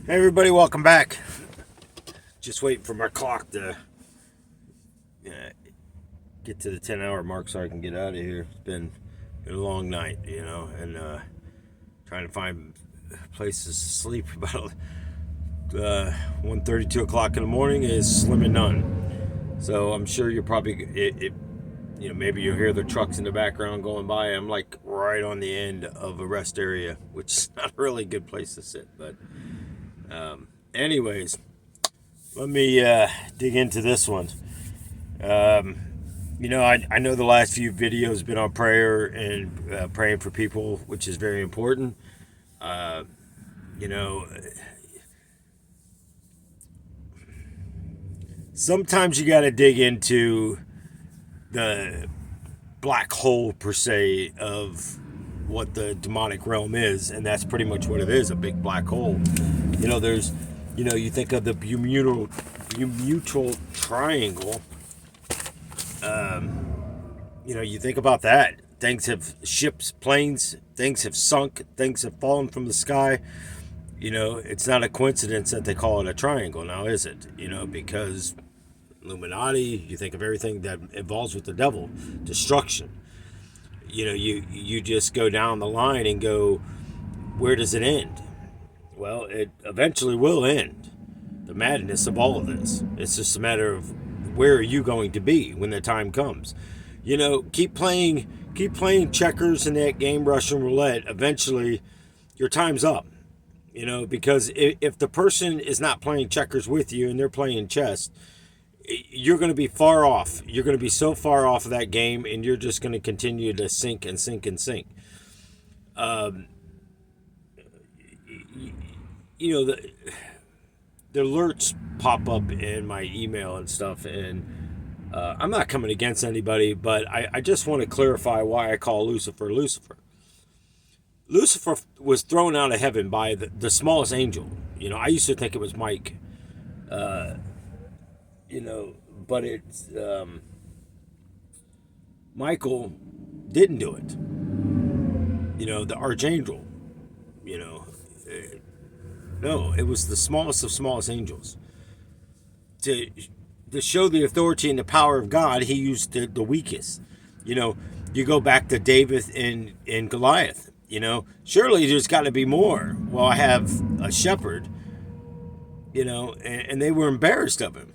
Hey everybody, welcome back. Just waiting for my clock to get to the 10-hour mark so I can get out of here. It's been a long night, and trying to find places to sleep about 1:30, 2 o'clock in the morning is slim and none. So I'm sure you're probably, maybe you'll hear the trucks in the background going by. I'm like right on the end of a rest area, which is not a really good place to sit. But anyways, let me dig into this one. I know the last few videos have been on prayer and praying for people, which is very important. Uh, you know, Sometimes you got to dig into the black hole, per se, of what the demonic realm is, and that's pretty much what it is, a big black hole. You think of the Bermuda Triangle. You think about that. Ships, planes, things have sunk, things have fallen from the sky. It's not a coincidence that they call it a triangle now, is it? Because Illuminati, you think of everything that involves with the devil, destruction. You just go down the line and go, where does it end? Well, it eventually will end. The madness of all of this. It's just a matter of where are you going to be when the time comes. Keep playing checkers in that game, Russian roulette. Eventually, your time's up. Because if the person is not playing checkers with you and they're playing chess, you're going to be far off. You're going to be so far off of that game, and you're just going to continue to sink and sink and sink. Um, the alerts pop up in my email and stuff, and I'm not coming against anybody, but I just want to clarify why I call Lucifer Lucifer. Lucifer was thrown out of heaven by the smallest angel. I used to think it was Mike, uh, but it's Michael didn't do it. The archangel. You know, uh, no, it was the smallest of smallest angels. To to show the authority and the power of God, he used the weakest. You know, you go back to David and Goliath. Surely there's got to be more. Well, I have a shepherd. And they were embarrassed of him.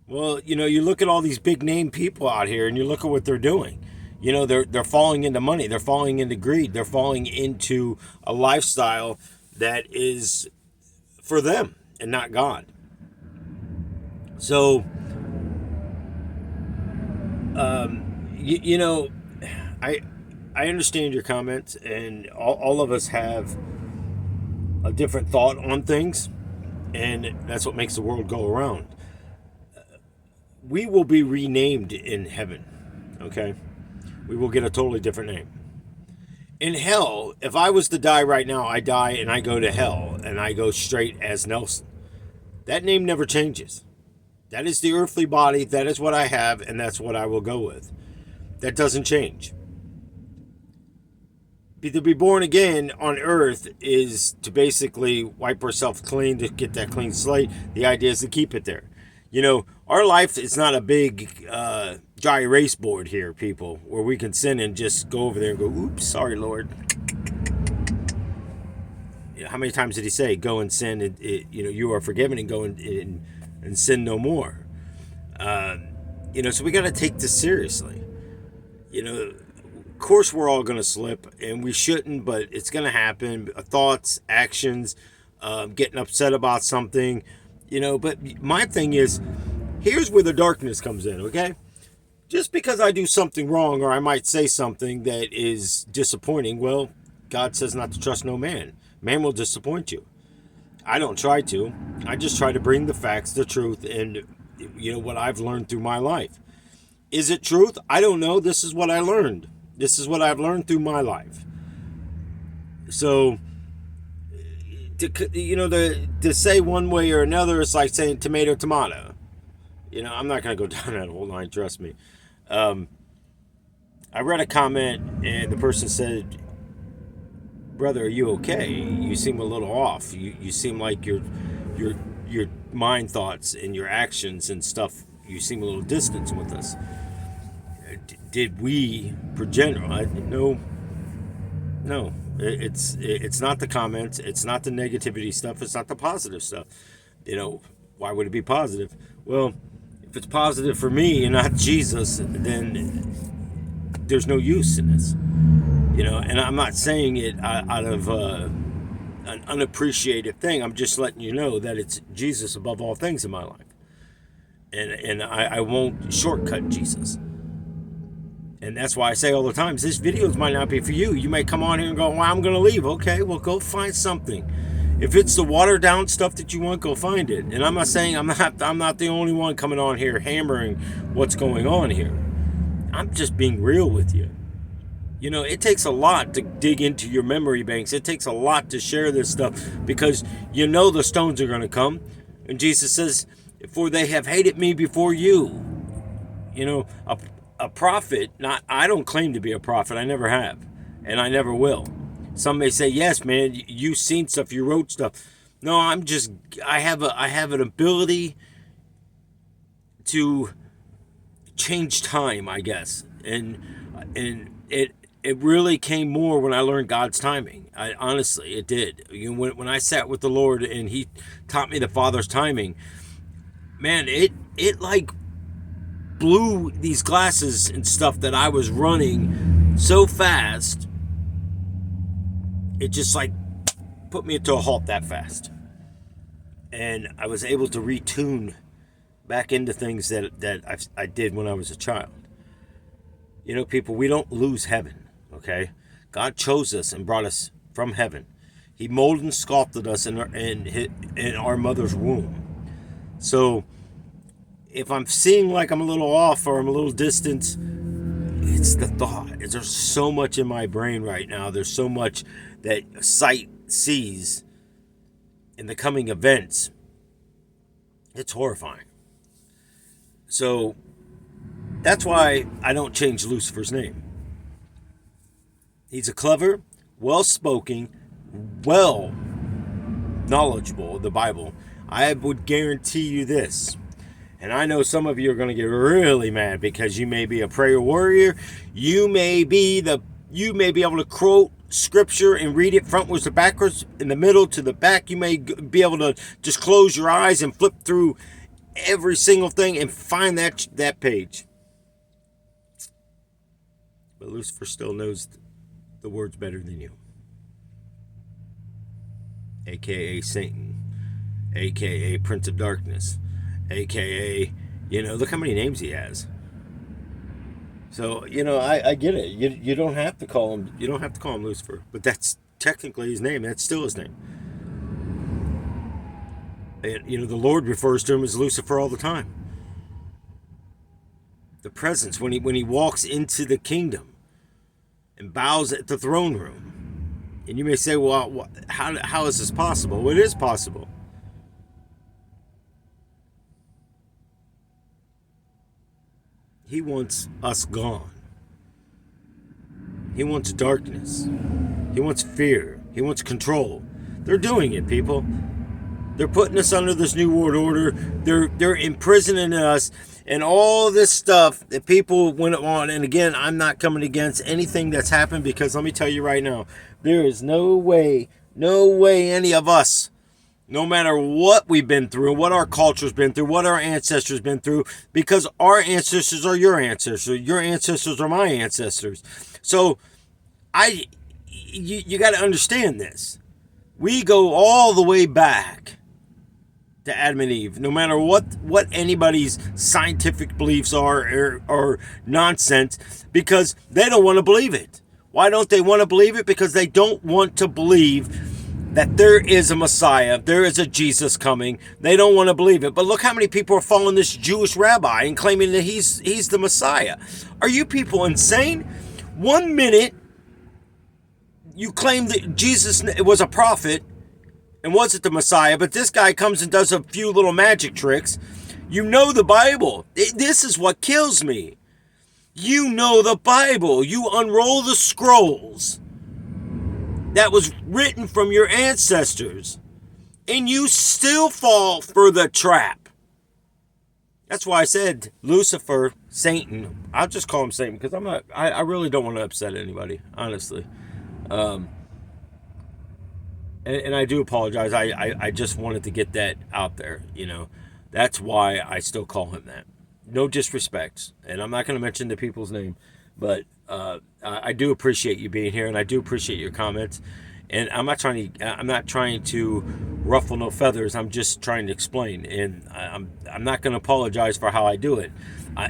Well, you look at all these big name people out here, and you look at what they're doing. They're falling into money. They're falling into greed. They're falling into a lifestyle that is for them and not God. So, you know, I I understand your comments, and all of us have a different thought on things, and that's what makes the world go around. We will be renamed in heaven, okay? We will get a totally different name. In hell, if I was to die right now, I die and I go to hell and I go straight as Nelson. That name never changes. That is the earthly body, that is what I have, and that's what I will go with. That doesn't change. To be born again on earth is to basically wipe ourselves clean, to get that clean slate. The idea is to keep it there. Our life is not a big dry erase board here, people, where we can sin and just go over there and go, oops, sorry, Lord. How many times did he say, go and sin, and you are forgiven, and go and sin no more? So we got to take this seriously. Of course we're all going to slip, and we shouldn't, but it's going to happen. Thoughts, actions, getting upset about something, but my thing is, here's where the darkness comes in, okay? Just because I do something wrong, or I might say something that is disappointing, well, God says not to trust no man. Man will disappoint you. I don't try to. I just try to bring the facts, the truth, and what I've learned through my life. Is it truth? I don't know. This is what I learned. This is what I've learned through my life. So, to say one way or another, it's like saying tomato, tomato. I'm not going to go down that whole line, trust me. I read a comment, and the person said, brother, are you okay? You seem a little off. You seem like your mind thoughts and your actions and stuff, you seem a little distant with us. Did we project? No, no. It's not the comments. It's not the negativity stuff. It's not the positive stuff. Why would it be positive? Well, if it's positive for me and not Jesus, then there's no use in this. And I'm not saying it out of an unappreciated thing. I'm just letting you know that it's Jesus above all things in my life. And I won't shortcut Jesus. And that's why I say all the time, this videos might not be for you. You may come on here and go, well, I'm going to leave. Okay, well, go find something. If it's the watered down stuff that you want, go find it. And I'm not saying I'm not the only one coming on here hammering what's going on here. I'm just being real with you. It takes a lot to dig into your memory banks. It takes a lot to share this stuff because the stones are going to come. And Jesus says, for they have hated me before you. A prophet, I don't claim to be a prophet. I never have. And I never will. Some may say, yes, man, you've seen stuff, you wrote stuff. No, I have an ability to change time, I guess. And it really came more when I learned God's timing. Honestly, it did. When I sat with the Lord and He taught me the Father's timing, man, it like blew these glasses and stuff that I was running so fast. It just like put me into a halt that fast. And I was able to retune back into things that I did when I was a child. People, we don't lose heaven, okay? God chose us and brought us from heaven. He molded and sculpted us in our mother's womb. So if I'm seeing like I'm a little off or I'm a little distant, it's the thought. There's so much in my brain right now. There's so much that sight sees in the coming events. It's horrifying. So that's why I don't change Lucifer's name. He's a clever, well-spoken, knowledgeable of the Bible. I would guarantee you this. And I know some of you are going to get really mad because you may be a prayer warrior. You may be able to quote scripture and read it frontwards to backwards, in the middle to the back. You may be able to just close your eyes and flip through every single thing and find that page. But Lucifer still knows the words better than you. AKA Satan. AKA Prince of Darkness. AKA, look how many names he has. So, I get it. You don't have to call him Lucifer, but that's technically his name. That's still his name. And, the Lord refers to him as Lucifer all the time. The presence, when he walks into the kingdom and bows at the throne room. And you may say, well, how is this possible? Well, it is possible. He wants us gone. He wants darkness. He wants fear. He wants control. They're doing it, people. They're putting us under this new world order. They're imprisoning us and all this stuff that people went on. And again, I'm not coming against anything that's happened because let me tell you right now, there is no way any of us, no matter what we've been through, what our culture's been through, what our ancestors been through, because our ancestors are your ancestors are my ancestors. So you got to understand this. We go all the way back to Adam and Eve, no matter what anybody's scientific beliefs are or nonsense, because they don't want to believe it. Why don't they want to believe it? Because they don't want to believe that there is a Messiah, there is a Jesus coming. They don't want to believe it. But look how many people are following this Jewish rabbi and claiming that he's the Messiah. Are you people insane? 1 minute, you claim that Jesus was a prophet and wasn't the Messiah, but this guy comes and does a few little magic tricks. You know the Bible. This is what kills me. You know the Bible. You unroll the scrolls. that was written from your ancestors, and you still fall for the trap. That's why I said Lucifer, Satan. I'll just call him Satan because I really don't want to upset anybody, honestly. And I do apologize. I just wanted to get that out there. That's why I still call him that. No disrespects, and I'm not going to mention the people's name, but I do appreciate you being here, and I do appreciate your comments. And I'm not trying to ruffle no feathers. I'm just trying to explain, and I'm not going to apologize for how I do it.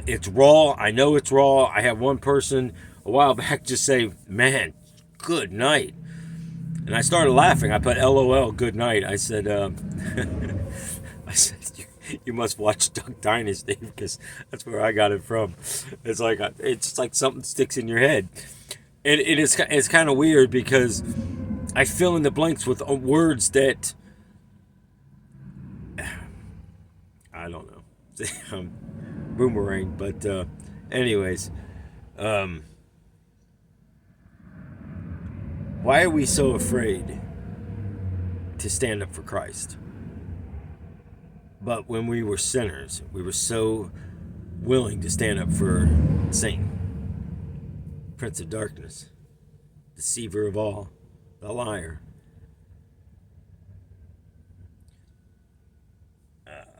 It's raw. I know it's raw. I had one person a while back just say, "Man, good night," and I started laughing. I put LOL, good night. I said, I said, you must watch Duck Dynasty because that's where I got it from. It's like something sticks in your head, and it's kind of weird because I fill in the blanks with words that I don't know. Boomerang, but anyways, why are we so afraid to stand up for Christ? But when we were sinners, we were so willing to stand up for Satan, Prince of Darkness, deceiver of all, the liar.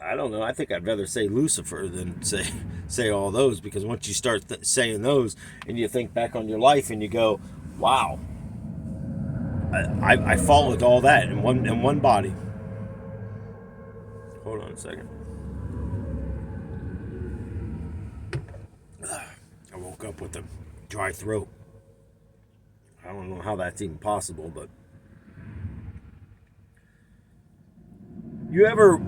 I don't know. I think I'd rather say Lucifer than say all those, because once you start saying those and you think back on your life and you go, wow, I followed all that in one body. Hold on a second. I woke up with a dry throat. I don't know how that's even possible, but you ever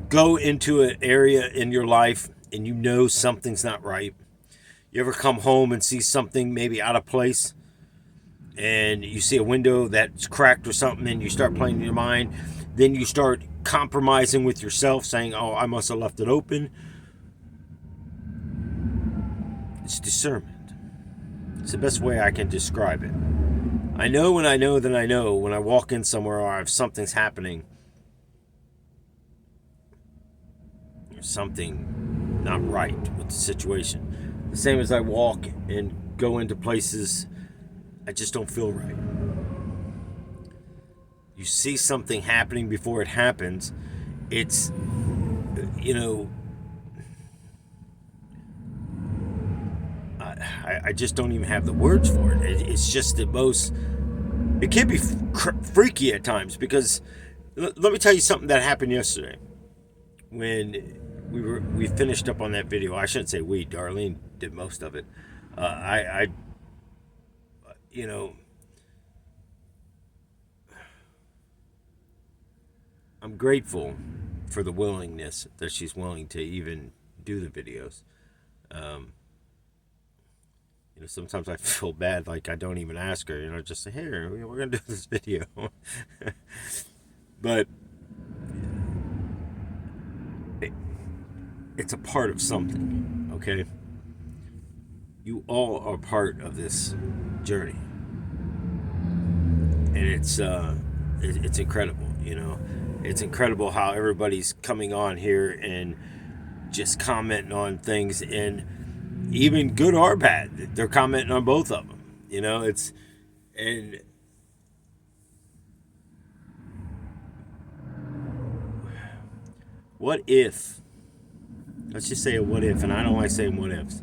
go into an area in your life and you know something's not right? You ever come home and see something maybe out of place, and you see a window that's cracked or something, and you start playing in your mind? Then you start compromising with yourself, saying, oh, I must have left it open. It's discernment. It's the best way I can describe it. I know when I know that I know when I walk in somewhere or if something's happening, there's something not right with the situation. The same as I walk and go into places I just don't feel right. You see something happening before it happens. It's, I just don't even have the words for it. It's just the most, it can be freaky at times, because let me tell you something that happened yesterday when we finished up on that video. I shouldn't say we, Darlene did most of it. I'm grateful for the willingness that she's willing to even do the videos. Sometimes I feel bad, like I don't even ask her, just say, here, we're going to do this video. But it's a part of something, okay? You all are part of this journey. And it's incredible, It's incredible how everybody's coming on here and just commenting on things, and even good or bad, they're commenting on both of them. And what if, let's just say a what if, and I don't like saying what ifs,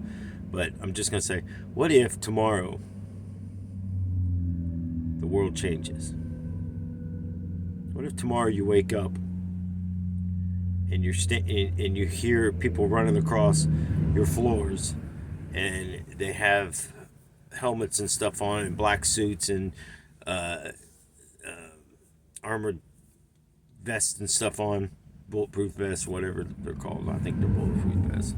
but I'm just going to say, what if tomorrow the world changes? What if tomorrow you wake up and and you hear people running across your floors, and they have helmets and stuff on, and black suits and armored vests and stuff on, bulletproof vests, whatever they're called. I think they're bulletproof vests.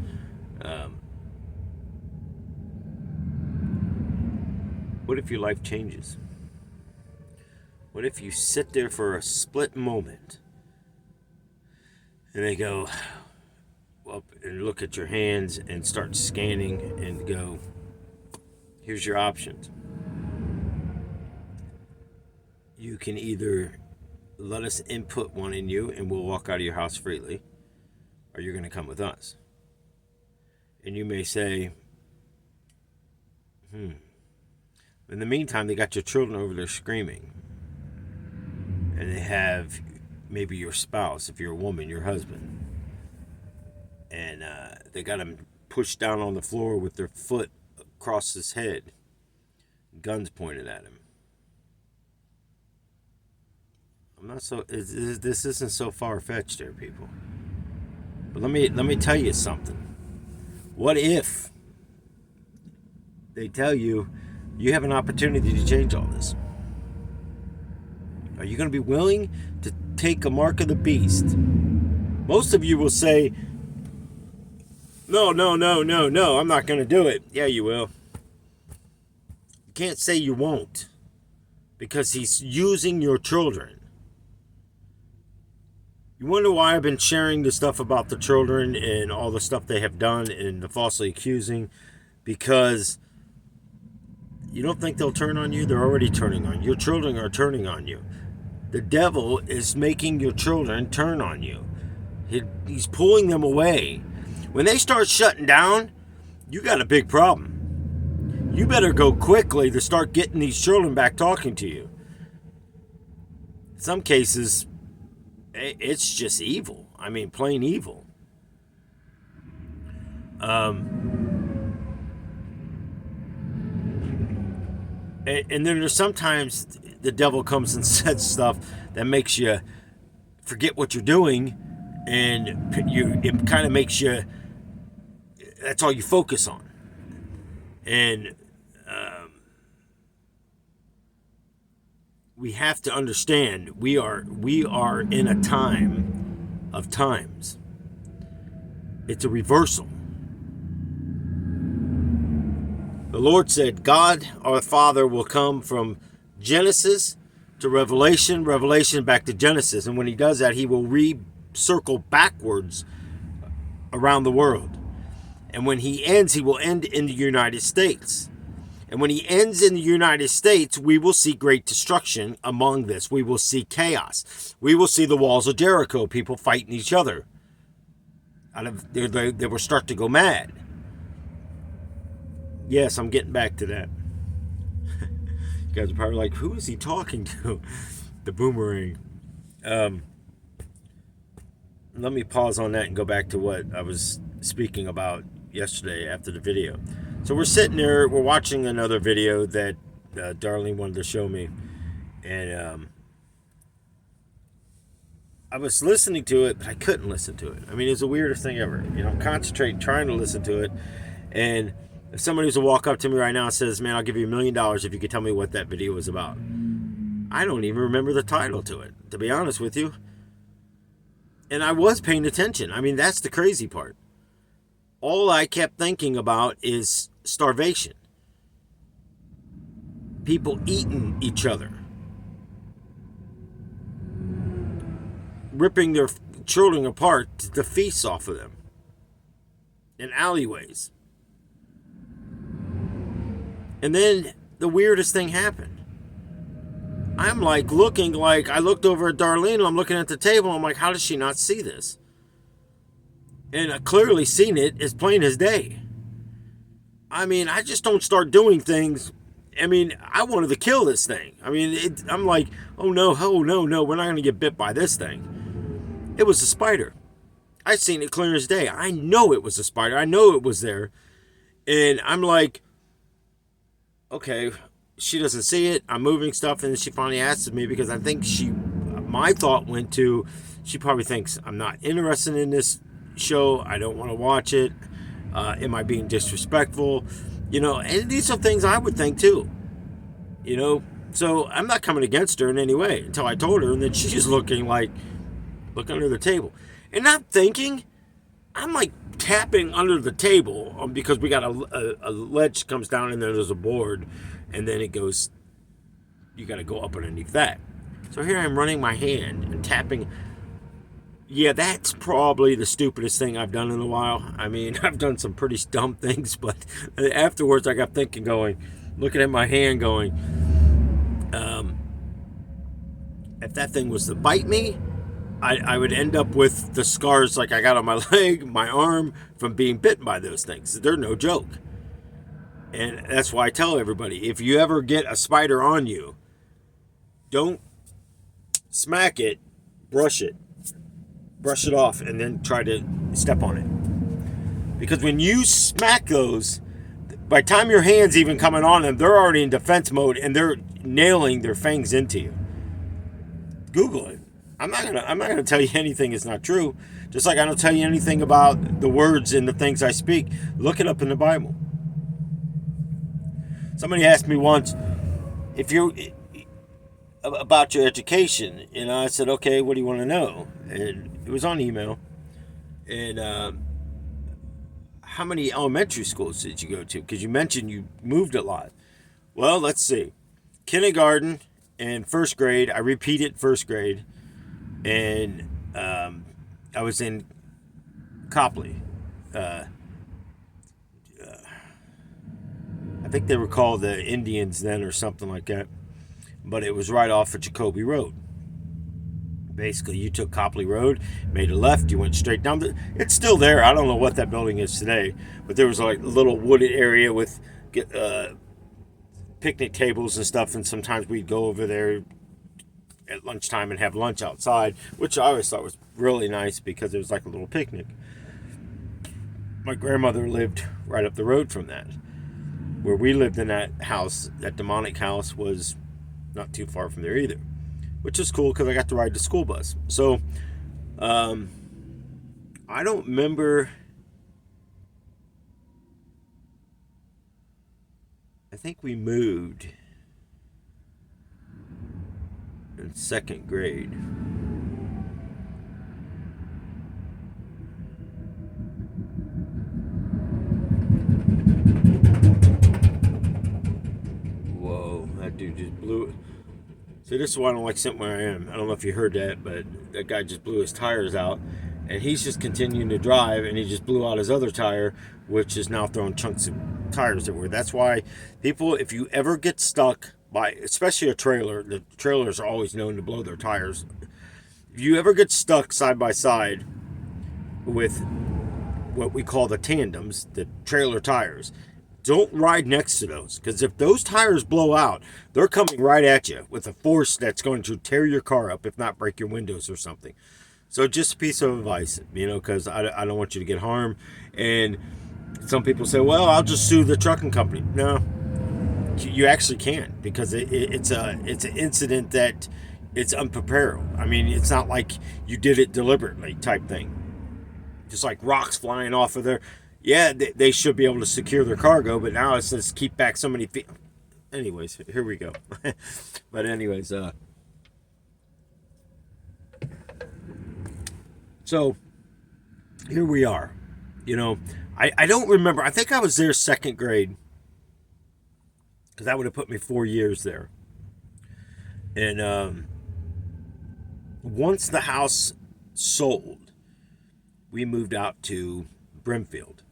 What if your life changes? What if you sit there for a split moment and they go up and look at your hands and start scanning and go, here's your options. You can either let us input one in you and we'll walk out of your house freely, or you're going to come with us. And you may say, in the meantime, they got your children over there screaming. And they have maybe your spouse, if you're a woman, your husband. And they got him pushed down on the floor with their foot across his head, guns pointed at him. This isn't so far-fetched there, people. But let me tell you something. What if they tell you you have an opportunity to change all this? Are you going to be willing to take a mark of the beast? Most of you will say, no, I'm not going to do it. Yeah, you will. You can't say you won't, because he's using your children. You wonder why I've been sharing the stuff about the children and all the stuff they have done and the falsely accusing? Because you don't think they'll turn on you? They're already turning on you. Your children are turning on you. The devil is making your children turn on you. He's pulling them away. When they start shutting down, you got a big problem. You better go quickly to start getting these children back talking to you. In some cases, it's just evil. I mean, plain evil. And then there's sometimes the devil comes and says stuff that makes you forget what you're doing, and it kind of makes you, that's all you focus on. And we have to understand we are in a time of times. It's a reversal. The Lord said God our Father will come from Genesis to Revelation, Revelation back to Genesis. And when he does that, he will circle backwards around the world. And when he ends, he will end in the United States. And when he ends in the United States, we will see great destruction among this. We will see chaos. We will see the walls of Jericho, people fighting each other. They will start to go mad. Yes, I'm getting back to that. You guys are probably like, who is he talking to? The boomerang. Let me pause on that and go back to what I was speaking about yesterday after the video. So we're sitting there, we're watching another video that Darlene wanted to show me. And I was listening to it, but I couldn't listen to it. I mean, it's the weirdest thing ever. You know, I'm concentrating, trying to listen to it. And if somebody was to walk up to me right now and says, man, I'll give you $1 million if you could tell me what that video was about. I don't even remember the title to it, to be honest with you. And I was paying attention. I mean, that's the crazy part. All I kept thinking about is starvation. People eating each other. Ripping their children apart to feast off of them. In alleyways. And then the weirdest thing happened. I'm like looking like, I looked over at Darlene, I'm looking at the table, I'm like, how does she not see this? And I clearly seen it as plain as day. I mean, I just don't start doing things. I mean, I wanted to kill this thing. I mean, I'm like, oh no, we're not going to get bit by this thing. It was a spider. I seen it clear as day. I know it was a spider. I know it was there. And I'm like, okay, she doesn't see it. I'm moving stuff, and then she finally asks me because I think my thought went to, she probably thinks I'm not interested in this show. I don't want to watch it. Am I being disrespectful? You know, and these are things I would think too. You know, so I'm not coming against her in any way until I told her, and then she's looking under the table. And I'm thinking, I'm like tapping under the table because we got a ledge comes down and then there's a board, and then it goes, you got to go up underneath that. So here I'm running my hand and tapping. Yeah, that's probably the stupidest thing I've done in a while. I mean, I've done some pretty dumb things, but afterwards I got thinking, looking at my hand going, If that thing was to bite me, I would end up with the scars like I got on my leg, my arm, from being bitten by those things. They're no joke. And that's why I tell everybody, if you ever get a spider on you, don't smack it, brush it. Brush it off and then try to step on it. Because when you smack those, by the time your hand's even coming on them, they're already in defense mode and they're nailing their fangs into you. Google it. I'm not gonna tell you anything that's not true. Just like I don't tell you anything about the words and the things I speak. Look it up in the Bible. Somebody asked me once if you about your education, and I said, okay, what do you want to know? And it was on email. And how many elementary schools did you go to? Because you mentioned you moved a lot. Well, let's see. Kindergarten and first grade, I repeated first grade, and I was in Copley. I think they were called the Indians then or something like that. But it was right off of Jacoby Road. Basically, you took Copley Road, made a left, you went straight down. It's still there. I don't know what that building is today, but there was like a little wooded area with picnic tables and stuff, and sometimes we'd go over there at lunchtime and have lunch outside, which I always thought was really nice because it was like a little picnic. My grandmother lived right up the road from that. Where we lived in that house, that demonic house, was not too far from there either, which is cool because I got to ride the school bus. So I don't remember. I think we moved in second grade. Whoa, that dude just blew it. So this is why I don't like sitting where I am. I don't know if you heard that, but that guy just blew his tires out. And he's just continuing to drive, and he just blew out his other tire, which is now throwing chunks of tires everywhere. That's why people, if you ever get stuck by, especially a trailer, the trailers are always known to blow their tires. If you ever get stuck side by side with what we call the tandems, the trailer tires, don't ride next to those, because if those tires blow out, they're coming right at you with a force that's going to tear your car up, if not break your windows or something. So just a piece of advice, because I don't want you to get harmed. And some people say, well, I'll just sue the trucking company. No, you actually can't, because it's an incident that it's unprepared. I mean, it's not like you did it deliberately type thing. Just like rocks flying off of there. Yeah, they should be able to secure their cargo, but now it says keep back so many feet. Anyways, here we go. But anyways, so here we are. I don't remember. I think I was there second grade, because that would have put me 4 years there. And once the house sold, we moved out to Brimfield,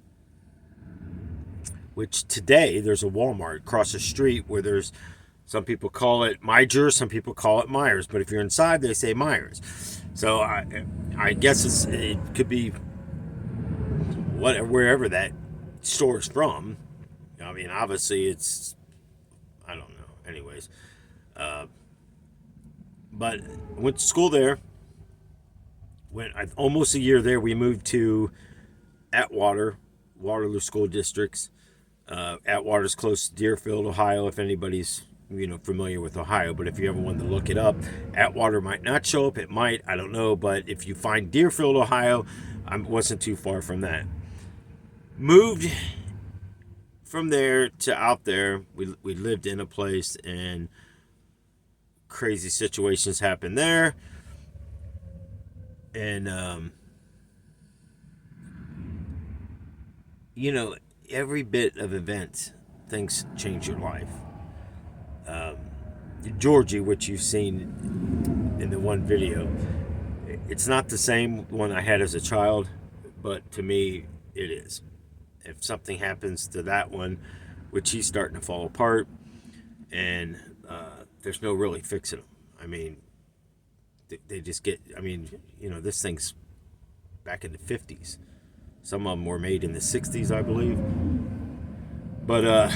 which today there's a Walmart across the street where there's, some people call it Meijer, some people call it Myers, but if you're inside, they say Myers. So I guess it could be wherever that store is from. I mean, obviously it's, I don't know. Anyways, but I went to school there. Went almost a year there. We moved to Atwater, Waterloo School Districts. Atwater's close to Deerfield, Ohio, if anybody's familiar with Ohio. But if you ever wanted to look it up, Atwater might not show up. It might, I don't know. But if you find Deerfield, Ohio, I wasn't too far from that. Moved from there to out there. We lived in a place, and crazy situations happened there. And every bit of event, things change your life. Georgie, which you've seen in the one video, it's not the same one I had as a child, but to me, it is. If something happens to that one, which he's starting to fall apart, and there's no really fixing him. I mean, they just get. I mean, this thing's back in the 50s. Some of them were made in the 60s, I believe. But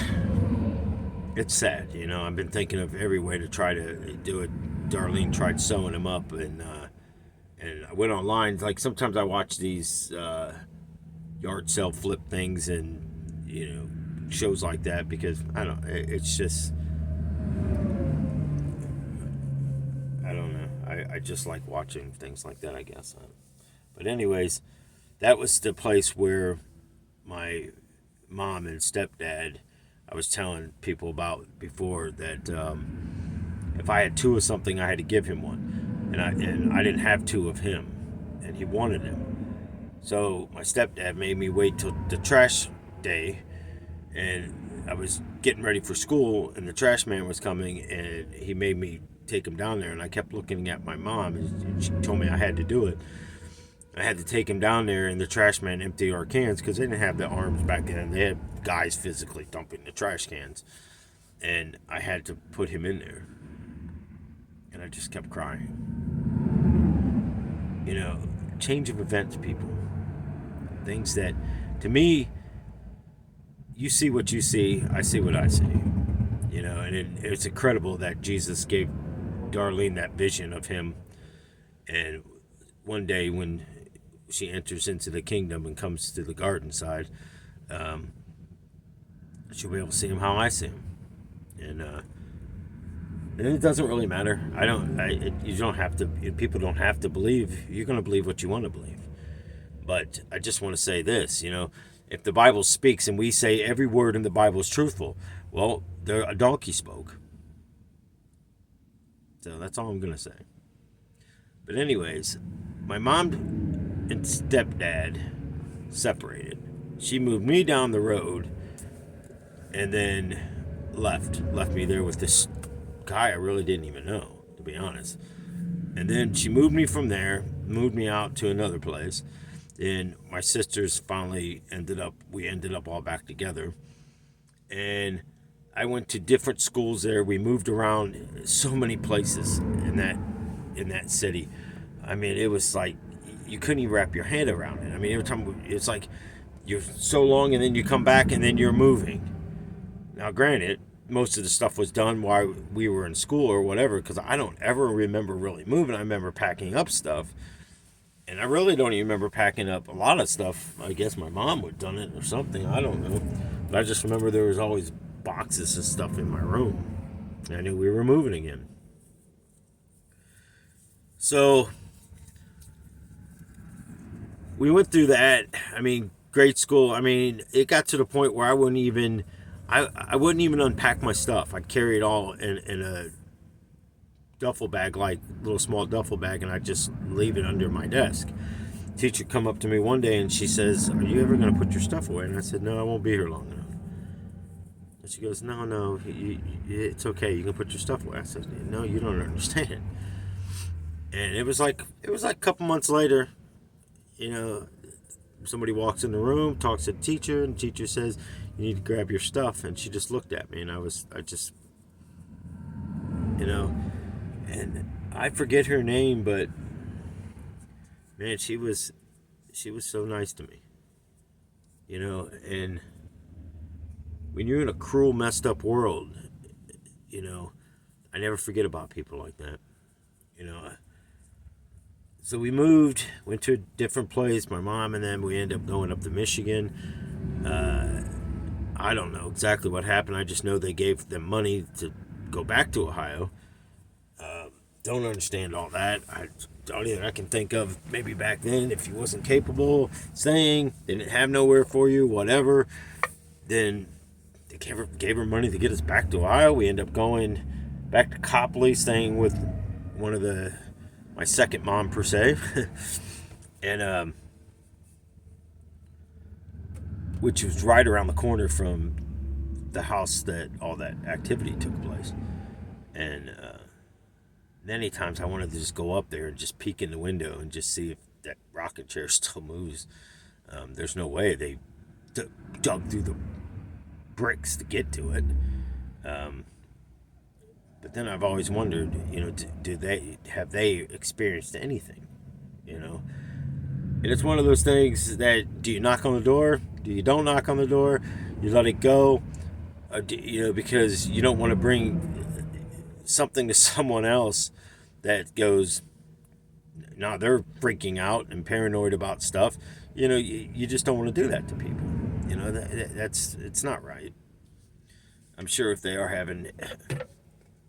it's sad. I've been thinking of every way to try to do it. Darlene tried sewing them up, and I went online. Like sometimes I watch these yard sale flip things and shows like that because I don't. It's just I don't know. I just like watching things like that, I guess. But anyways, that was the place where my mom and stepdad, I was telling people about before that if I had two of something, I had to give him one, and I didn't have two of him, and he wanted him. So my stepdad made me wait till the trash day, and I was getting ready for school, and the trash man was coming, and he made me take him down there, and I kept looking at my mom, and she told me I had to do it. I had to take him down there, and the trash man emptied our cans because they didn't have the arms back then. They had guys physically dumping the trash cans, and I had to put him in there, and I just kept crying. Change of events, people. Things that, to me, you see what you see, I see what I see. And it's incredible that Jesus gave Darlene that vision of him, and one day when she enters into the kingdom and comes to the garden side, she'll be able to see him how I see him, and it doesn't really matter. You don't have to. People don't have to believe. You're going to believe what you want to believe. But I just want to say this. If the Bible speaks and we say every word in the Bible is truthful, well, a donkey spoke. So that's all I'm going to say. But anyways, my mom and stepdad separated. She moved me down the road and then left me there with this guy I really didn't even know, to be honest. And then she moved me from there, moved me out to another place. And my sisters finally ended up all back together. And I went to different schools there. We moved around so many places in that city. I mean, it was like you couldn't even wrap your head around it. I mean, every time it's like you're so long and then you come back and then you're moving. Now, granted, most of the stuff was done while we were in school or whatever, because I don't ever remember really moving. I remember packing up stuff. And I really don't even remember packing up a lot of stuff. I guess my mom would have done it or something. I don't know. But I just remember there was always boxes of stuff in my room. And I knew we were moving again. So we went through that. I mean, grade school. I mean, it got to the point where I wouldn't even unpack my stuff. I'd carry it all in a duffel bag, like little small duffel bag, and I'd just leave it under my desk. Teacher come up to me one day and she says, "Are you ever going to put your stuff away?" And I said, "No, I won't be here long enough." And she goes, No, it's okay. You can put your stuff away." I said, "No, you don't understand." And it was like a couple months later, somebody walks in the room, talks to the teacher, and the teacher says, "You need to grab your stuff." And she just looked at me, and and I forget her name, but man, she was so nice to me, and when you're in a cruel, messed up world, I never forget about people like that, So we went to a different place, my mom and them. We ended up going up to Michigan. I don't know exactly what happened. I just know they gave them money to go back to Ohio. Don't understand all that. The only thing I can think of, maybe back then, if you wasn't capable, staying, they didn't have nowhere for you, whatever, then they gave her money to get us back to Ohio. We ended up going back to Copley, staying with one of my second mom, per se, and which was right around the corner from the house that all that activity took place. And many times I wanted to just go up there and just peek in the window and just see if that rocking chair still moves. There's no way. They dug through the bricks to get to it. But then I've always wondered, do they have they experienced anything? You know, and it's one of those things that, do you knock on the door? Do you don't knock on the door? You let it go, because you don't want to bring something to someone else that goes, now they're freaking out and paranoid about stuff. You just don't want to do that to people. It's not right. I'm sure if they are having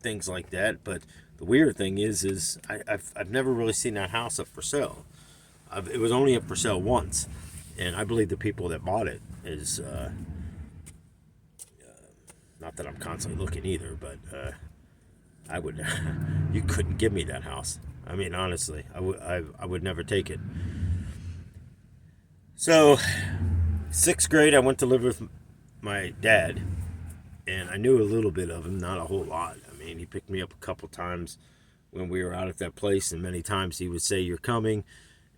things like that, but the weird thing is I've never really seen that house up for sale. It was only up for sale once, and I believe the people that bought it is not that I'm constantly looking either, but I would you couldn't give me that house. I mean, honestly, I would never take it. So, 6th grade, I went to live with my dad, and I knew a little bit of him, not a whole lot. I mean, he picked me up a couple times when we were out at that place, and many times he would say, "You're coming,"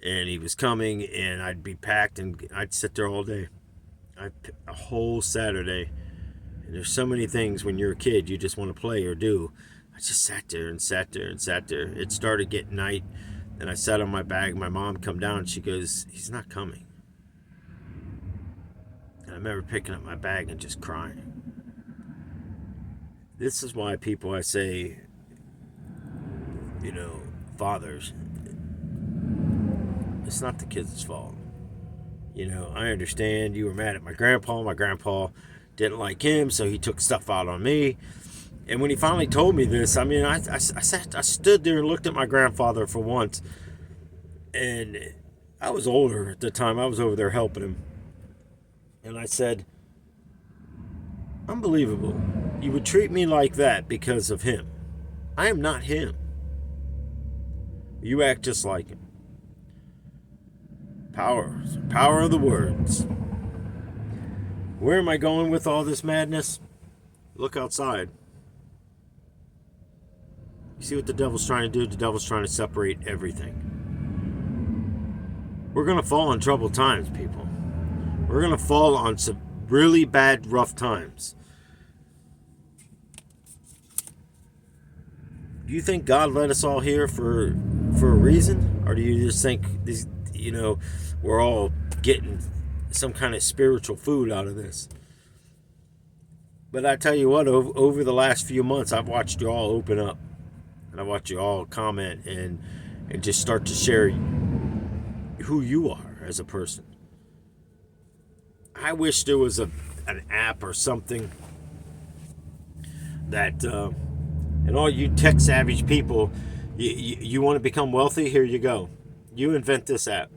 and he was coming, and I'd be packed, and I'd sit there all day, a whole Saturday. And there's so many things when you're a kid you just want to play or do. I just sat there and sat there and sat there. It started getting night, and I sat on my bag. My mom come down, and she goes, "He's not coming." And I remember picking up my bag and just crying. This is why I say, fathers, it's not the kids' fault. I understand you were mad at my grandpa. My grandpa didn't like him, so he took stuff out on me. And when he finally told me this, I mean, I stood there and looked at my grandfather for once. And I was older at the time. I was over there helping him. And I said, "Unbelievable. You would treat me like that because of him. I am not him. You act just like him." Power of the words. Where am I going with all this madness? Look outside. You see what the devil's trying to do? The devil's trying to separate everything. We're going to fall in troubled times, people. We're going to fall on some really bad, rough times. Do you think God led us all here for a reason? Or do you just think we're all getting some kind of spiritual food out of this? But I tell you what, over the last few months, I've watched you all open up. And I watched you all comment and just start to share who you are as a person. I wish there was an app or something that, and all you tech savvy people, you want to become wealthy? Here you go. You invent this app.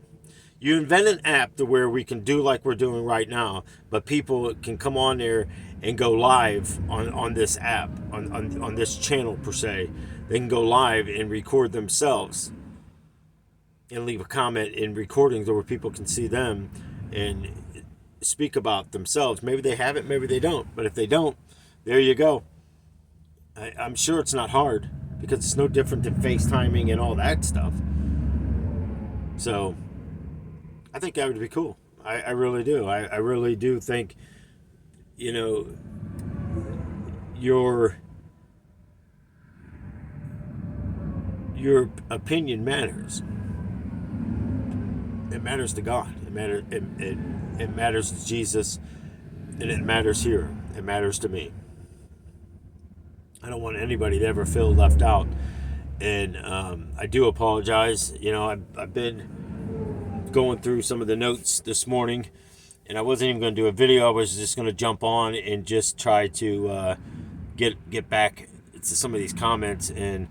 You invent an app to where we can do like we're doing right now, but people can come on there and go live on this app, on this channel per se. They can go live and record themselves and leave a comment in recordings where people can see them and speak about themselves. Maybe they have it, maybe they don't. But if they don't, there you go. I'm sure it's not hard because it's no different than FaceTiming and all that stuff. So I think that would be cool. I really do. I really do think, your opinion matters. It matters to God. It matters to Jesus, and it matters here. It matters to me. I don't want anybody to ever feel left out. And I do apologize. I've been going through some of the notes this morning, and I wasn't even going to do a video. I was just going to jump on and just try to get back to some of these comments and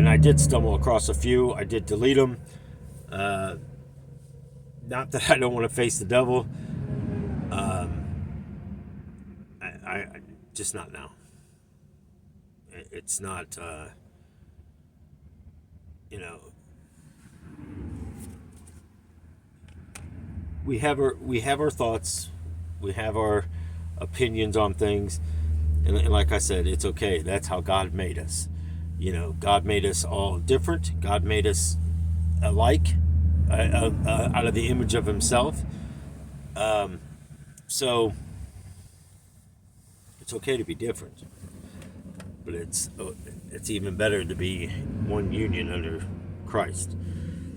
I did stumble across a few. I did delete them. Not that I don't want to face the devil. I just not now. It's not. We have our thoughts. We have our opinions on things, and like I said, it's okay. That's how God made us. God made us all different. God made us alike, out of the image of Himself. So It's okay to be different, but it's even better to be one union under Christ,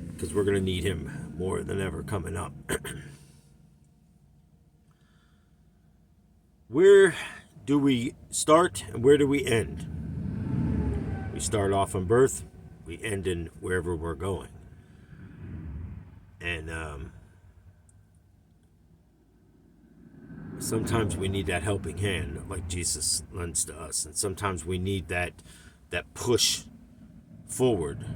because we're going to need him more than ever coming up. Where do we start and where do we end? We start off on birth, we end in wherever we're going. And sometimes we need that helping hand like Jesus lends to us. And sometimes we need that push forward.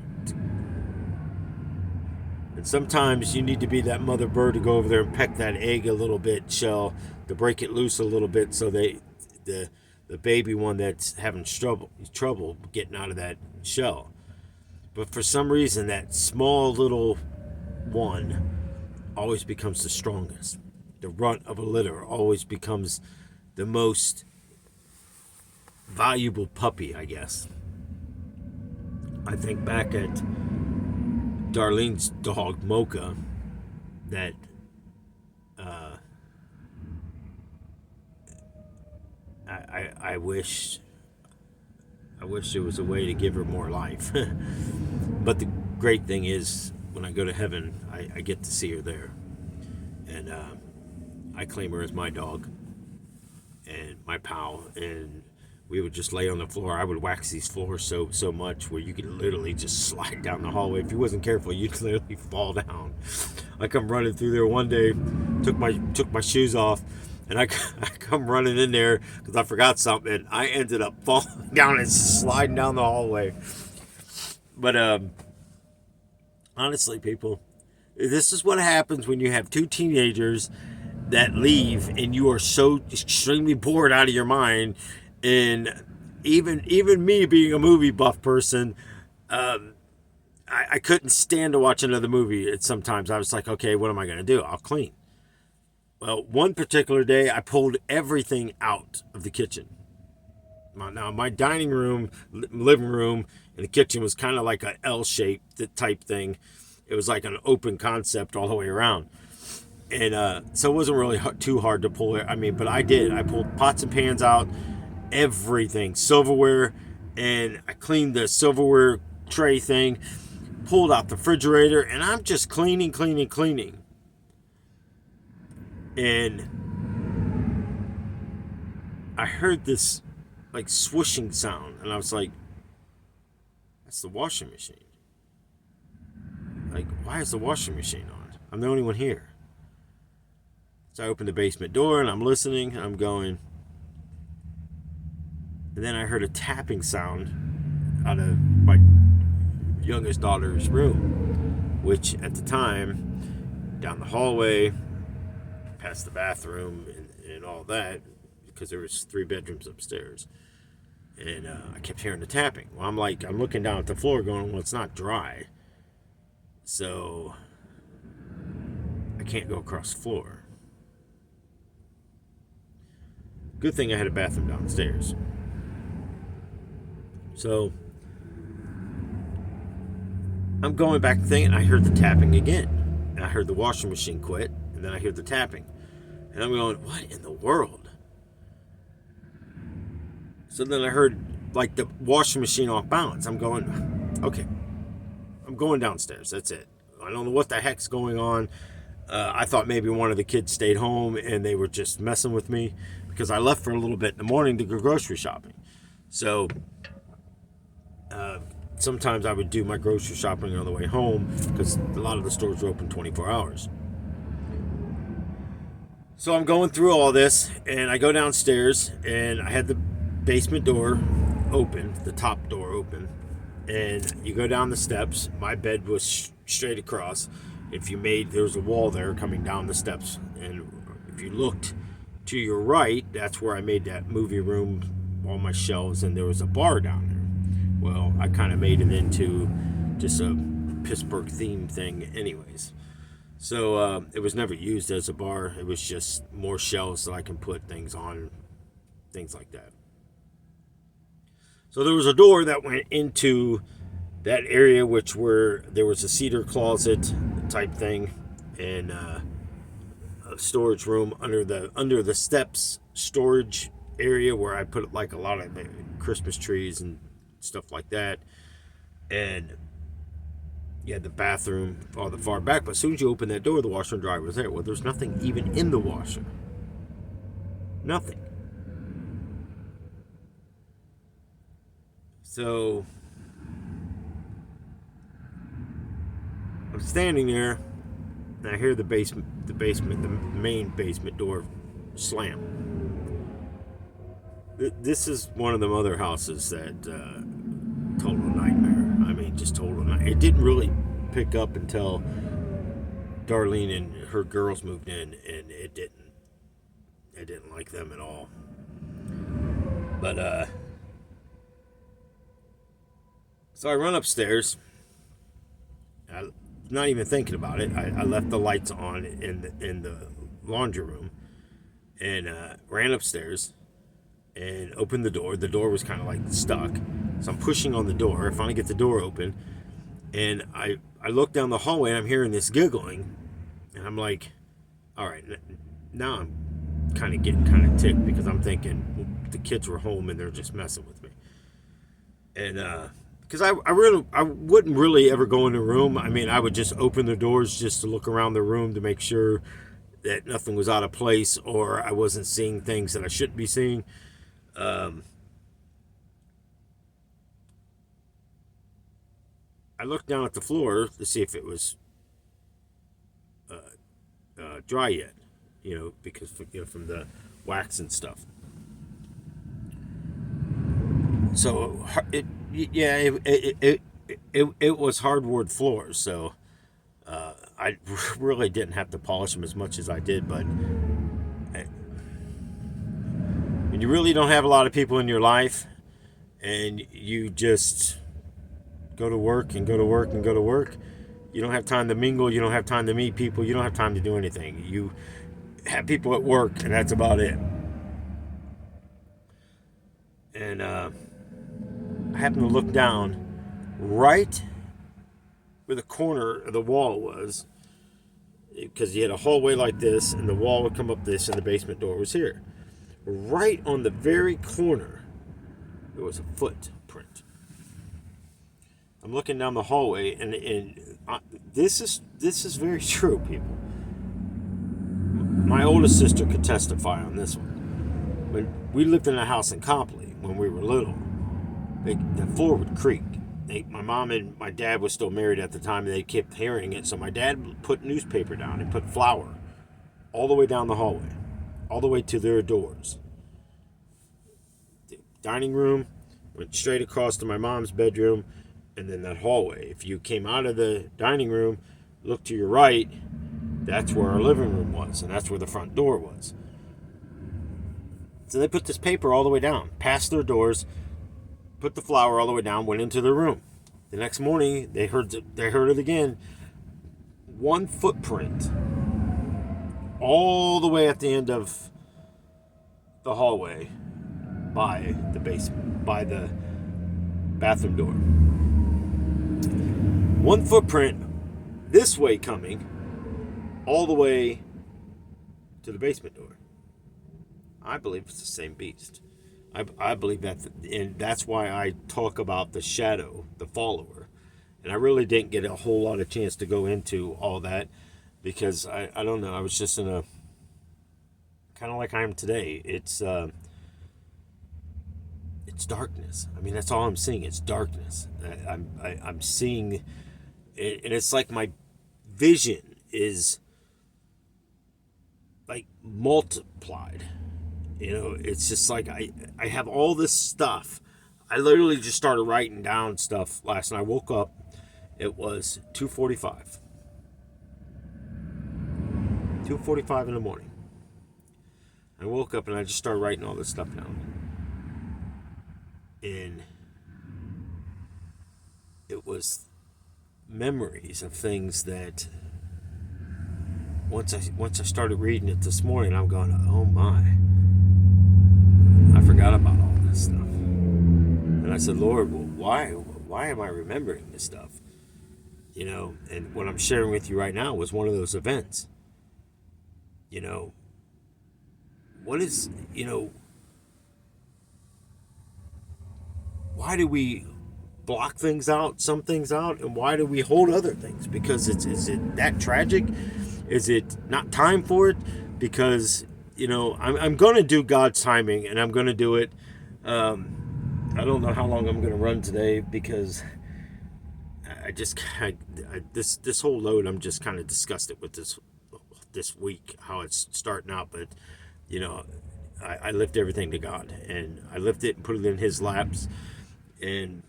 And sometimes you need to be that mother bird to go over there and peck that egg a little bit, shell, to break it loose a little bit so the baby one that's having trouble getting out of that shell. But for some reason, that small little one always becomes the strongest. The runt of a litter always becomes the most valuable puppy, I guess. I think back at Darlene's dog, Mocha, that I wish there was a way to give her more life. But the great thing is, when I go to heaven, I get to see her there. And I claim her as my dog and my pal. And we would just lay on the floor. I would wax these floors so much where you could literally just slide down the hallway. If you wasn't careful, you'd literally fall down. I come running through there one day, took my shoes off, and I come running in there because I forgot something. And I ended up falling down and sliding down the hallway. But honestly, people, this is what happens when you have two teenagers that leave and you are so extremely bored out of your mind. And even me being a movie buff person, I couldn't stand to watch another movie. Sometimes I was like, okay, what am I going to do? I'll clean. Well, one particular day, I pulled everything out of the kitchen. Now, my dining room, living room, and the kitchen was kind of like an L-shaped type thing. It was like an open concept all the way around. And so it wasn't really too hard to pull it. I mean, but I did. I pulled pots and pans out, everything, silverware, and I cleaned the silverware tray thing, pulled out the refrigerator, and I'm just cleaning. And I heard this like swooshing sound, and I was like, that's the washing machine. Like, why is the washing machine on? I'm the only one here. So I opened the basement door and I'm listening, and I'm going. And then I heard a tapping sound out of my youngest daughter's room, which at the time, down the hallway, past the bathroom and all that, because there was 3 bedrooms upstairs. And I kept hearing the tapping. Well, I'm looking down at the floor going, well, it's not dry. So I can't go across the floor. Good thing I had a bathroom downstairs. So I'm going back thinking, I heard the tapping again. And I heard the washing machine quit, and then I heard the tapping. And I'm going, what in the world? So then I heard like the washing machine off balance. I'm going, okay, I'm going downstairs. That's it. I don't know what the heck's going on. I thought maybe one of the kids stayed home and they were just messing with me, because I left for a little bit in the morning to go grocery shopping. So sometimes I would do my grocery shopping on the way home, because a lot of the stores are open 24 hours. So I'm going through all this, and I go downstairs, and I had the basement door open, the top door open, and you go down the steps. My bed was straight across. There was a wall there coming down the steps, and if you looked to your right, that's where I made that movie room, all my shelves, and there was a bar down there. Well, I kind of made it into just a Pittsburgh theme thing anyways. So it was never used as a bar. It was just more shelves so I can put things on, things like that. So there was a door that went into that area, there was a cedar closet type thing, and a storage room under the steps storage area where I put like a lot of Christmas trees and stuff like that. And you had the bathroom on the far back, but as soon as you open that door, the washer and dryer was there. Well, there's nothing even in the washer. Nothing. So I'm standing there, and I hear the main basement door slam. This is one of them other houses that total nightmare. I mean, just total nightmare. It didn't really pick up until Darlene and her girls moved in, and it didn't. I didn't like them at all. But so I run upstairs. I'm not even thinking about it. I left the lights on in the laundry room, and ran upstairs and opened the door. The door was kind of like stuck, so I'm pushing on the door. I finally get the door open, and I look down the hallway, and I'm hearing this giggling, and I'm like, all right, now I'm kind of getting kind of ticked because I'm thinking, well, the kids were home and they're just messing with me. And because I wouldn't really ever go in the room. I mean, I would just open the doors just to look around the room to make sure that nothing was out of place or I wasn't seeing things that I shouldn't be seeing. I looked down at the floor to see if it was dry yet, because from the wax and stuff. So it was hardwood floors, so I really didn't have to polish them as much as I did. But when you really don't have a lot of people in your life, and you just go to work and go to work and go to work, you don't have time to mingle. You don't have time to meet people. You don't have time to do anything. You have people at work, and that's about it. And I happened to look down right where the corner of the wall was, because you had a hallway like this, and the wall would come up this, and the basement door was here. Right on the very corner, there was a footprint. I'm looking down the hallway, and this is very true, people. My oldest sister could testify on this one. When we lived in a house in Copley when we were little, the floor would creak. My mom and my dad was still married at the time, and they kept hearing it. So my dad put newspaper down and put flour all the way down the hallway, all the way to their doors. The dining room went straight across to my mom's bedroom, and then that hallway. If you came out of the dining room, looked to your right, that's where our living room was, and that's where the front door was. So they put this paper all the way down, past their doors, put the flour all the way down, went into their room. The next morning, they heard it again. One footprint all the way at the end of the hallway by the basement, by the bathroom door. One footprint this way coming all the way to the basement door. I believe it's the same beast. I believe that, and that's why I talk about the shadow, the follower. And I really didn't get a whole lot of chance to go into all that because I don't know. I was just in a kind of like I am today. It's darkness. I mean, that's all I'm seeing. It's darkness. I'm seeing, and it's like my vision is like multiplied. It's just like I have all this stuff. I literally just started writing down stuff last night. I woke up. It was 2:45. 2:45 in the morning. I woke up and I just started writing all this stuff down. And it was memories of things that once I started reading it this morning, I'm going, oh my. I forgot about all this stuff. And I said, Lord, well, why am I remembering this stuff? And what I'm sharing with you right now was one of those events. What is, why do we block things out, some things out, and why do we hold other things? Because is it that tragic? Is it not time for it? Because, I'm going to do God's timing, and I'm going to do it. I don't know how long I'm going to run today, because this whole load, I'm just kind of disgusted with this week, how it's starting out. But I lift everything to God, and I lift it and put it in His laps, and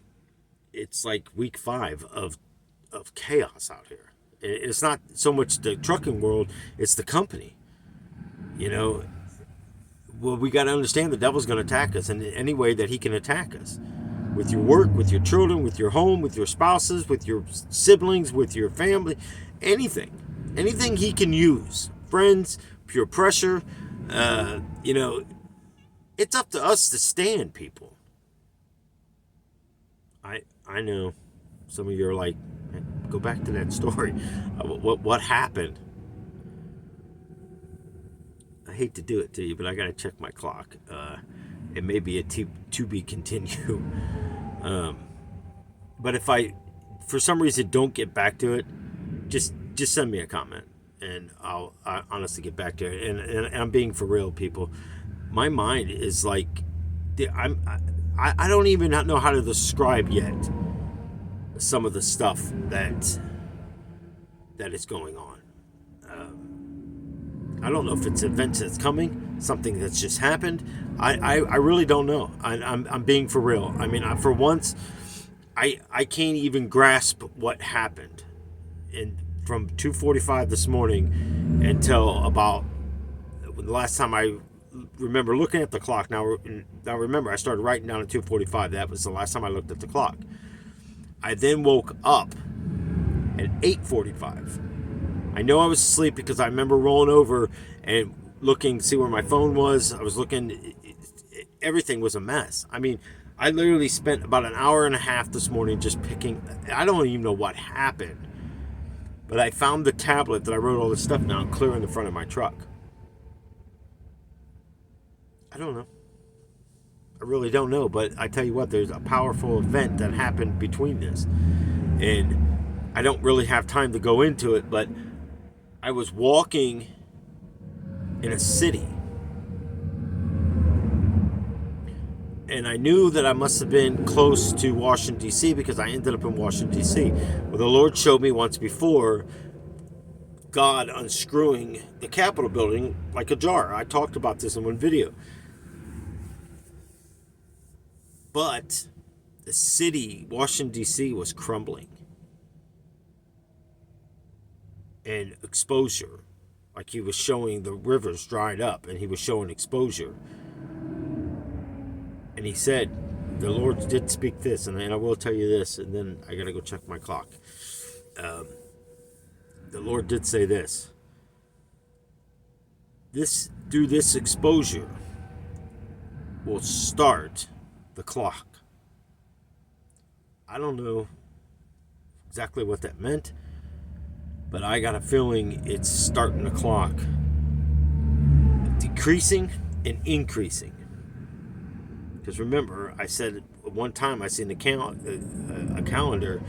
it's like week 5 of chaos out here. And it's not so much the trucking world, it's the company. Well, we got to understand the devil's going to attack us in any way that he can attack us. With your work, with your children, with your home, with your spouses, with your siblings, with your family, anything he can use. Friends, peer pressure, it's up to us to stand, people. I know some of you are like, go back to that story. What happened? I hate to do it to you, but I got to check my clock. It may be a to be continue. But if I, for some reason, don't get back to it, just send me a comment, and I'll honestly get back to it. And I'm being for real, people. My mind is like, I don't even know how to describe yet some of the stuff that is going on. I don't know if it's events that's coming, something that's just happened. I really don't know. I'm being for real. I mean, for once, I can't even grasp what happened. And from 2:45 this morning until about the last time I remember looking at the clock. Now remember, I started writing down at 2:45. That was the last time I looked at the clock. I then woke up at 8:45. I know I was asleep because I remember rolling over and looking to see where my phone was. I was looking, everything was a mess. I mean, I literally spent about an hour and a half this morning just picking, I don't even know what happened, but I found the tablet that I wrote all this stuff down clear in the front of my truck. I don't know. I really don't know, but I tell you what, there's a powerful event that happened between this, and I don't really have time to go into it, but I was walking in a city, and I knew that I must have been close to Washington, D.C., because I ended up in Washington, D.C. Well, the Lord showed me once before God unscrewing the Capitol building like a jar. I talked about this in one video. But the city, Washington, D.C., was crumbling. And exposure. Like he was showing the rivers dried up, and he was showing exposure. And he said, the Lord did speak this, and I will tell you this, and then I got to go check my clock. The Lord did say this. Through this exposure will start the clock. I don't know exactly what that meant, but I got a feeling it's starting the clock decreasing and increasing. Because remember, I said one time I seen a calendar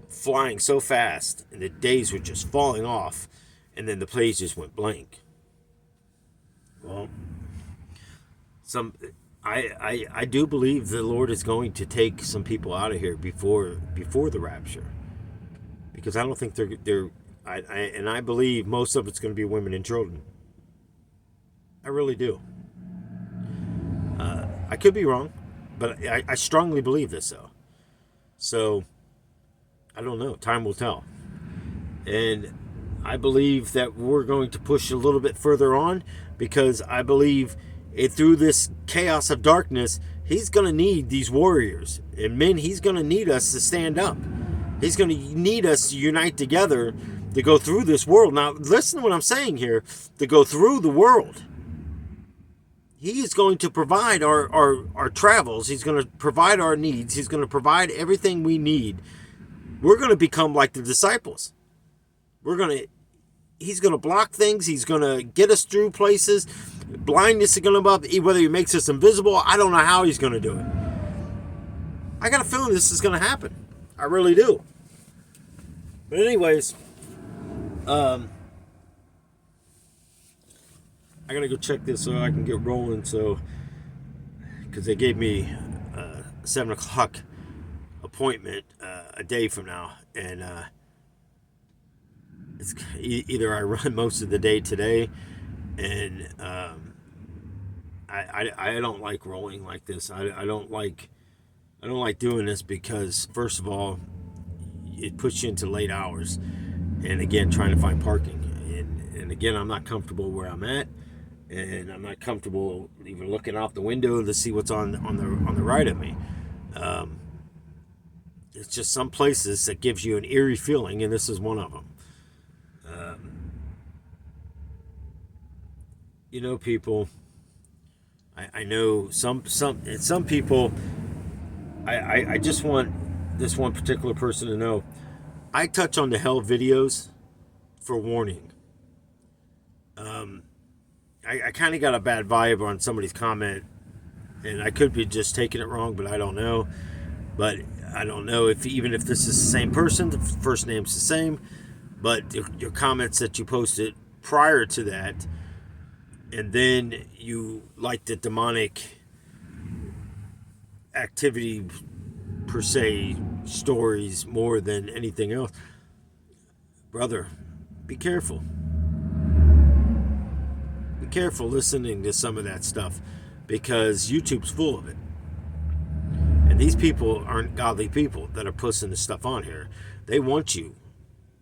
flying so fast, and the days were just falling off, and then the plays just went blank. Well, I do believe the Lord is going to take some people out of here before the rapture, because I don't think I believe most of it's going to be women and children. I really do. I could be wrong, but I strongly believe this though. So I don't know. Time will tell. And I believe that we're going to push a little bit further on, because I believe through this chaos of darkness, he's going to need these warriors. And men, he's going to need us to stand up. He's going to need us to unite together to go through this world. Now, listen to what I'm saying here. To go through the world. He is going to provide our travels. He's going to provide our needs. He's going to provide everything we need. We're going to become like the disciples. He's going to block things. He's going to get us through places. Blindness is going to up. Whether he makes us invisible, I don't know how he's going to do it. I got a feeling this is going to happen. I really do. But anyways, I got to go check this so I can get rolling. So, because they gave me a 7 o'clock appointment a day from now. And it's either I run most of the day today, and I don't like rolling like this. I don't like doing this because, first of all, it puts you into late hours, and again, trying to find parking, and again, I'm not comfortable where I'm at, and I'm not comfortable even looking out the window to see what's on the right of me. It's just some places that gives you an eerie feeling, and this is one of them. You know, people. I know some people. I just want this one particular person to know. I touch on the hell videos for warning. I kind of got a bad vibe on somebody's comment, and I could be just taking it wrong, but I don't know. But I don't know if this is the same person, the first name's the same, but your comments that you posted prior to that, and then you like the demonic activity per se stories more than anything else. Brother, be careful. Be careful listening to some of that stuff, because YouTube's full of it. And these people aren't godly people that are pushing this stuff on here. They want you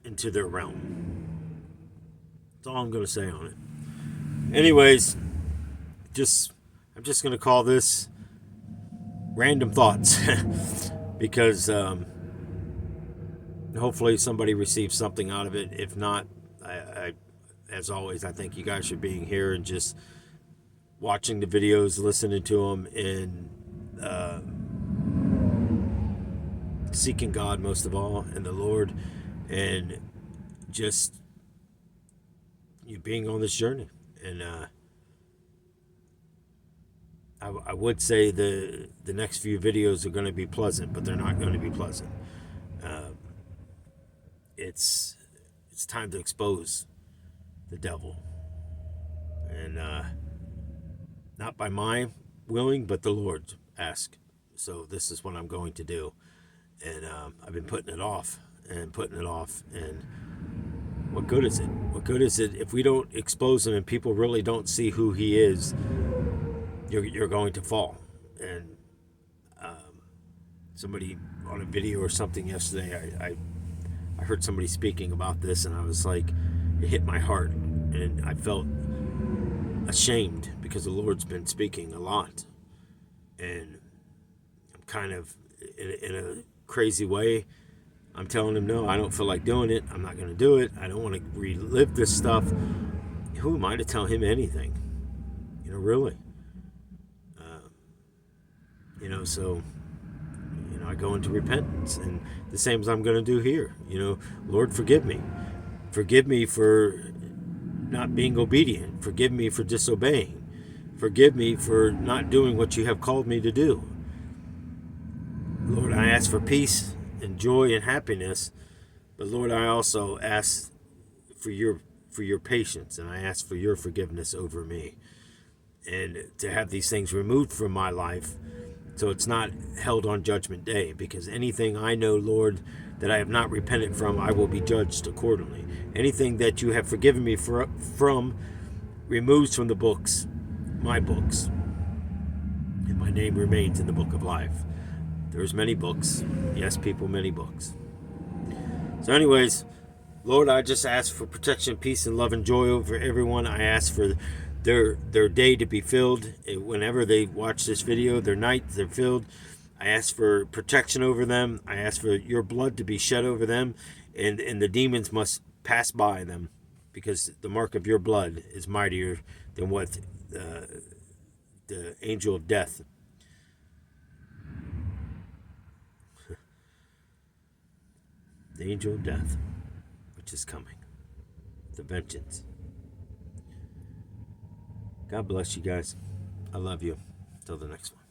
into their realm. That's all I'm going to say on it. Anyways, I'm just going to call this random thoughts because hopefully somebody receives something out of it. If not, I as always, I thank you guys for being here and just watching the videos, listening to them, and seeking God most of all, and the Lord, and just you being on this journey. And I would say the next few videos are going to be pleasant, but they're not going to be pleasant. It's time to expose the devil, and not by my willing, but the Lord asked. So this is what I'm going to do, and I've been putting it off, and what good is it? What good is it if we don't expose him and people really don't see who he is? You're going to fall. And somebody on a video or something yesterday, I heard somebody speaking about this, and I was like, it hit my heart, and I felt ashamed because the Lord's been speaking a lot, and I'm kind of in a crazy way. I'm telling him, no, I don't feel like doing it. I'm not going to do it. I don't want to relive this stuff. Who am I to tell him anything? Really. So, I go into repentance, and the same as I'm going to do here. Lord, forgive me. Forgive me for not being obedient. Forgive me for disobeying. Forgive me for not doing what you have called me to do. Lord, I ask for peace and joy and happiness, but Lord, I also ask for your patience, and I ask for your forgiveness over me, and to have these things removed from my life so it's not held on judgment day, because anything I know, Lord, that I have not repented from, I will be judged accordingly. Anything that you have forgiven me from removes from the books, my books, and my name remains in the book of life. There's many books. Yes, people, many books. So anyways, Lord, I just ask for protection, peace, and love and joy over everyone. I ask for their day to be filled. Whenever they watch this video, their night, they're filled. I ask for protection over them. I ask for your blood to be shed over them, and the demons must pass by them, because the mark of your blood is mightier than what the angel of death. The angel of death, which is coming. The vengeance. God bless you guys. I love you. Till the next one.